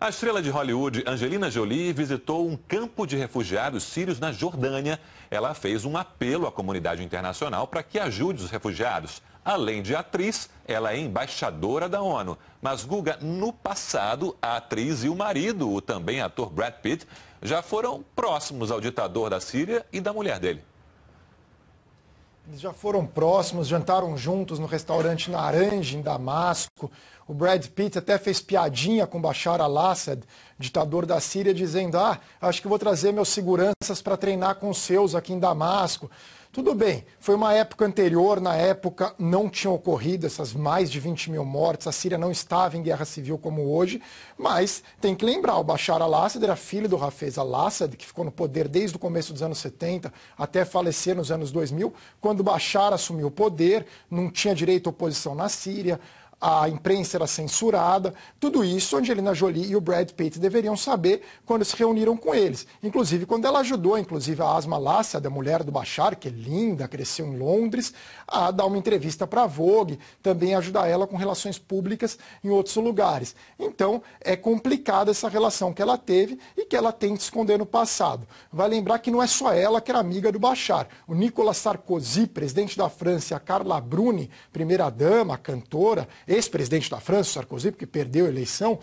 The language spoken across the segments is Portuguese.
A estrela de Hollywood, Angelina Jolie, visitou um campo de refugiados sírios na Jordânia. Ela fez um apelo à comunidade internacional para que ajude os refugiados. Além de atriz, ela é embaixadora da ONU. Mas, Guga, no passado, a atriz e o marido, o também ator Brad Pitt, já foram próximos ao ditador da Síria e da mulher dele. Eles já foram próximos, jantaram juntos no restaurante Naranja, em Damasco. O Brad Pitt até fez piadinha com Bashar al-Assad, ditador da Síria, dizendo: acho que vou trazer meus seguranças para treinar com os seus aqui em Damasco. Tudo bem, foi uma época anterior, na época não tinham ocorrido essas mais de 20 mil mortes, a Síria não estava em guerra civil como hoje, mas tem que lembrar, o Bashar al-Assad era filho do Hafez al-Assad, que ficou no poder desde o começo dos anos 70 até falecer nos anos 2000, quando Bashar assumiu o poder, não tinha direito à oposição na Síria, a imprensa era censurada, tudo isso Angelina Jolie e o Brad Pitt deveriam saber quando se reuniram com eles. Inclusive, quando ela ajudou, a Asma Lassad, a mulher do Bashar, que é linda, cresceu em Londres, a dar uma entrevista para a Vogue, também ajudar ela com relações públicas em outros lugares. Então, é complicada essa relação que ela teve e que ela tenta esconder no passado. Vai lembrar que não é só ela que era amiga do Bashar. O Nicolas Sarkozy, presidente da França, e a Carla Bruni, primeira-dama, cantora, ex-presidente da França, Sarkozy, porque perdeu a eleição,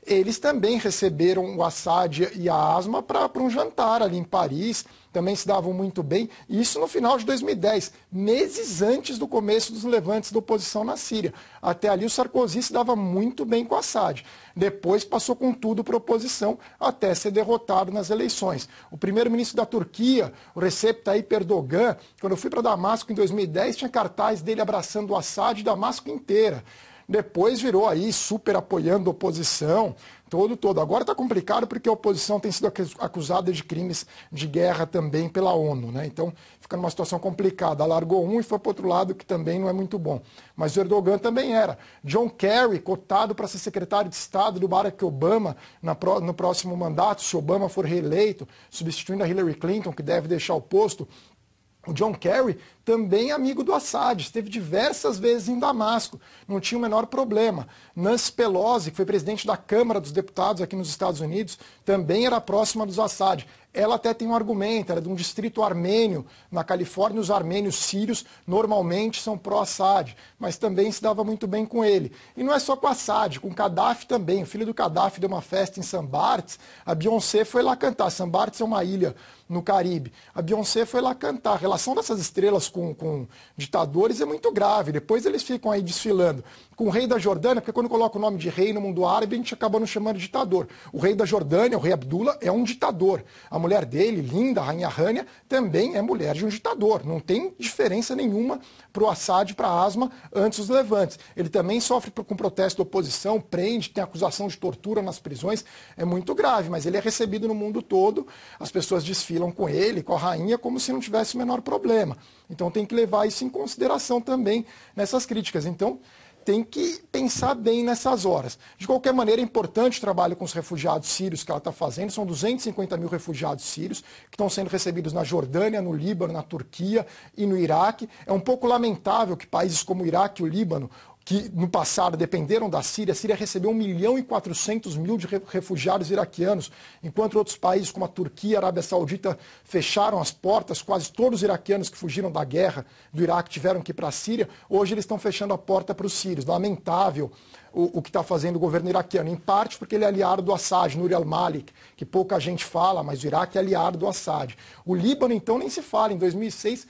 eles também receberam o Assad e a Asma para um jantar ali em Paris, também se davam muito bem, e isso no final de 2010, meses antes do começo dos levantes da oposição na Síria. Até ali o Sarkozy se dava muito bem com Assad. Depois passou com tudo para a oposição, até ser derrotado nas eleições. O primeiro-ministro da Turquia, o Recep Tayyip Erdogan, quando eu fui para Damasco em 2010, tinha cartaz dele abraçando o Assad e Damasco inteira. Depois virou aí super apoiando a oposição, todo. Agora está complicado porque a oposição tem sido acusada de crimes de guerra também pela ONU, né? Então fica numa situação complicada. Largou um e foi para o outro lado, que também não é muito bom. Mas o Erdogan também era. John Kerry, cotado para ser secretário de Estado do Barack Obama no próximo mandato, se Obama for reeleito, substituindo a Hillary Clinton, que deve deixar o posto. O John Kerry também é amigo do Assad, esteve diversas vezes em Damasco, não tinha o menor problema. Nancy Pelosi, que foi presidente da Câmara dos Deputados aqui nos Estados Unidos, também era próxima dos Assad. Ela até tem um argumento, era de um distrito armênio na Califórnia, os armênios sírios normalmente são pró-Assad, mas também se dava muito bem com ele. E não é só com Assad, com Gaddafi também. O filho do Gaddafi deu uma festa em St. Barts, a Beyoncé foi lá cantar. St. Barts é uma ilha no Caribe. A Beyoncé foi lá cantar. A relação dessas estrelas com ditadores é muito grave. Depois eles ficam aí desfilando com o rei da Jordânia, porque quando coloca o nome de rei no mundo árabe, a gente acaba não chamando de ditador. O rei da Jordânia, o rei Abdullah, é um ditador. A mulher dele, linda, a rainha Rania, também é mulher de um ditador. Não tem diferença nenhuma para o Assad e para a Asma antes dos levantes. Ele também sofre com protesto da oposição, prende, tem acusação de tortura nas prisões. É muito grave, mas ele é recebido no mundo todo. As pessoas desfilam com ele, com a rainha, como se não tivesse o menor problema. Então tem que levar isso em consideração também nessas críticas. Então tem que pensar bem nessas horas. De qualquer maneira, é importante o trabalho com os refugiados sírios que ela está fazendo. São 250 mil refugiados sírios que estão sendo recebidos na Jordânia, no Líbano, na Turquia e no Iraque. É um pouco lamentável que países como o Iraque e o Líbano, que no passado dependeram da Síria, a Síria recebeu 1.400.000 de refugiados iraquianos, enquanto outros países como a Turquia e a Arábia Saudita fecharam as portas, quase todos os iraquianos que fugiram da guerra do Iraque tiveram que ir para a Síria, hoje eles estão fechando a porta para os sírios. Lamentável o que está fazendo o governo iraquiano, em parte porque ele é aliado do Assad, Nouri al-Malik, que pouca gente fala, mas o Iraque é aliado do Assad. O Líbano, então, nem se fala. Em 2006,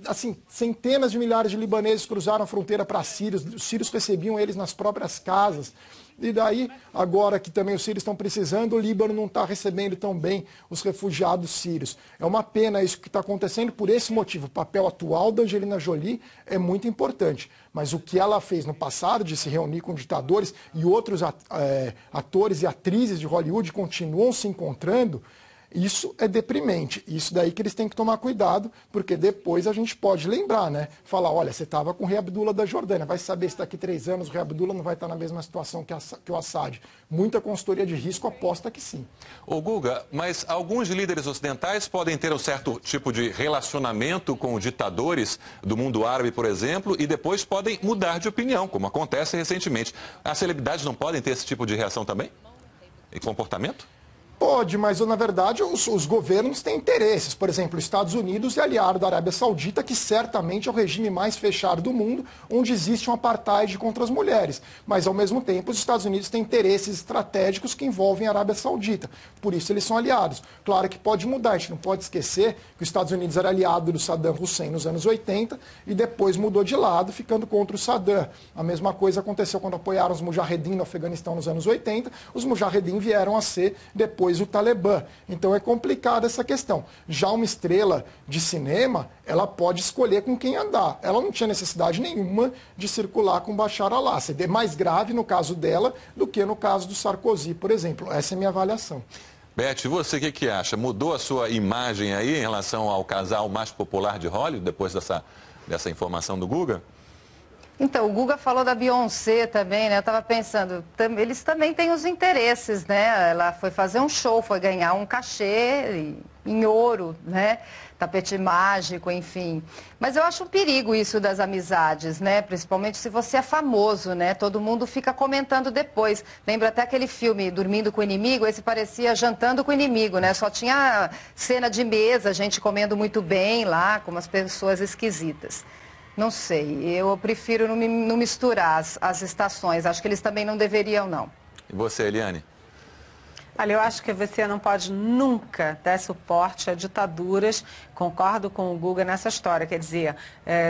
assim, centenas de milhares de libaneses cruzaram a fronteira para sírios, os sírios recebiam eles nas próprias casas. E daí, agora que também os sírios estão precisando, o Líbano não está recebendo tão bem os refugiados sírios. É uma pena isso que está acontecendo por esse motivo. O papel atual da Angelina Jolie é muito importante. Mas o que ela fez no passado, de se reunir com ditadores e outros atores e atrizes de Hollywood continuam se encontrando, isso é deprimente. Isso daí que eles têm que tomar cuidado, porque depois a gente pode lembrar, né? Falar, olha, você estava com o rei Abdullah da Jordânia, vai saber se daqui 3 anos o rei Abdullah não vai estar na mesma situação que o Assad. Muita consultoria de risco aposta que sim. Ô Guga, mas alguns líderes ocidentais podem ter um certo tipo de relacionamento com ditadores do mundo árabe, por exemplo, e depois podem mudar de opinião, como acontece recentemente. As celebridades não podem ter esse tipo de reação também? e comportamento? Pode, mas na verdade os governos têm interesses. Por exemplo, os Estados Unidos é aliado da Arábia Saudita, que certamente é o regime mais fechado do mundo, onde existe um apartheid contra as mulheres. Mas, ao mesmo tempo, os Estados Unidos têm interesses estratégicos que envolvem a Arábia Saudita. Por isso, eles são aliados. Claro que pode mudar, a gente não pode esquecer que os Estados Unidos era aliado do Saddam Hussein nos anos 80 e depois mudou de lado, ficando contra o Saddam. A mesma coisa aconteceu quando apoiaram os Mujahedin no Afeganistão nos anos 80. Os Mujahedin vieram a ser depois o Talibã. Então é complicada essa questão. Já uma estrela de cinema, ela pode escolher com quem andar. Ela não tinha necessidade nenhuma de circular com Bashar al-Assad. É mais grave no caso dela do que no caso do Sarkozy, por exemplo. Essa é a minha avaliação. Beth, você o que acha? Mudou a sua imagem aí em relação ao casal mais popular de Hollywood, depois dessa informação do Guga? Então, o Guga falou da Beyoncé também, né? Eu estava pensando, eles também têm os interesses, né? Ela foi fazer um show, foi ganhar um cachê em ouro, né? Tapete mágico, enfim. Mas eu acho um perigo isso das amizades, né? Principalmente se você é famoso, né? Todo mundo fica comentando depois. Lembra até aquele filme Dormindo com o Inimigo? Esse parecia Jantando com o Inimigo, né? Só tinha cena de mesa, gente comendo muito bem lá, com umas pessoas esquisitas. Não sei, eu prefiro não misturar as estações. Acho que eles também não deveriam, não. E você, Eliane? Olha, eu acho que você não pode nunca dar suporte a ditaduras. Concordo com o Guga nessa história. Quer dizer,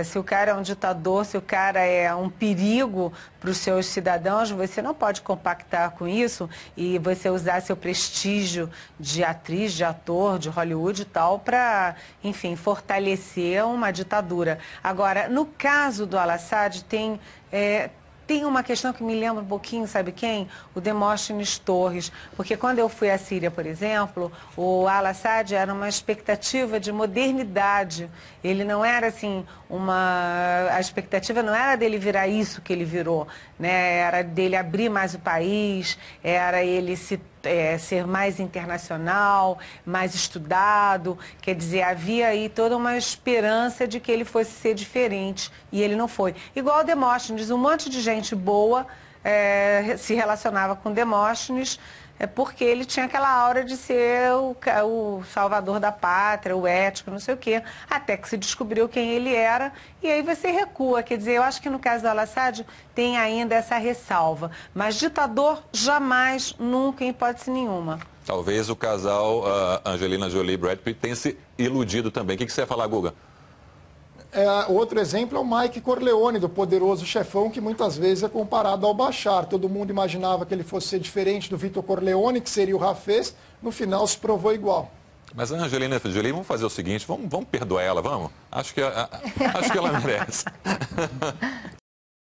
se o cara é um ditador, se o cara é um perigo para os seus cidadãos, você não pode compactar com isso e você usar seu prestígio de atriz, de ator, de Hollywood e tal, para, enfim, fortalecer uma ditadura. Agora, no caso do Al-Assad, tem uma questão que me lembra um pouquinho, sabe quem? O Demóstenes Torres. Porque quando eu fui à Síria, por exemplo, o Al-Assad era uma expectativa de modernidade. Ele não era assim, a expectativa não era dele virar isso que ele virou, né? Era dele abrir mais o país, era ele ser mais internacional, mais estudado. Quer dizer, havia aí toda uma esperança de que ele fosse ser diferente e ele não foi. Igual o Demóstenes, um monte de gente boa se relacionava com Demóstenes porque ele tinha aquela aura de ser o salvador da pátria, o ético, não sei o quê, até que se descobriu quem ele era e aí você recua. Quer dizer, eu acho que no caso do Al-Assad tem ainda essa ressalva, mas ditador jamais, nunca, em hipótese nenhuma. Talvez o casal Angelina Jolie e Brad Pitt tenha se iludido também. O que você ia falar, Guga? Outro exemplo é o Mike Corleone, do Poderoso Chefão, que muitas vezes é comparado ao Bashar. Todo mundo imaginava que ele fosse ser diferente do Vitor Corleone, que seria o Hafez. No final, se provou igual. Mas a Angelina Jolie, vamos fazer o seguinte, vamos perdoar ela, vamos? Acho que ela merece.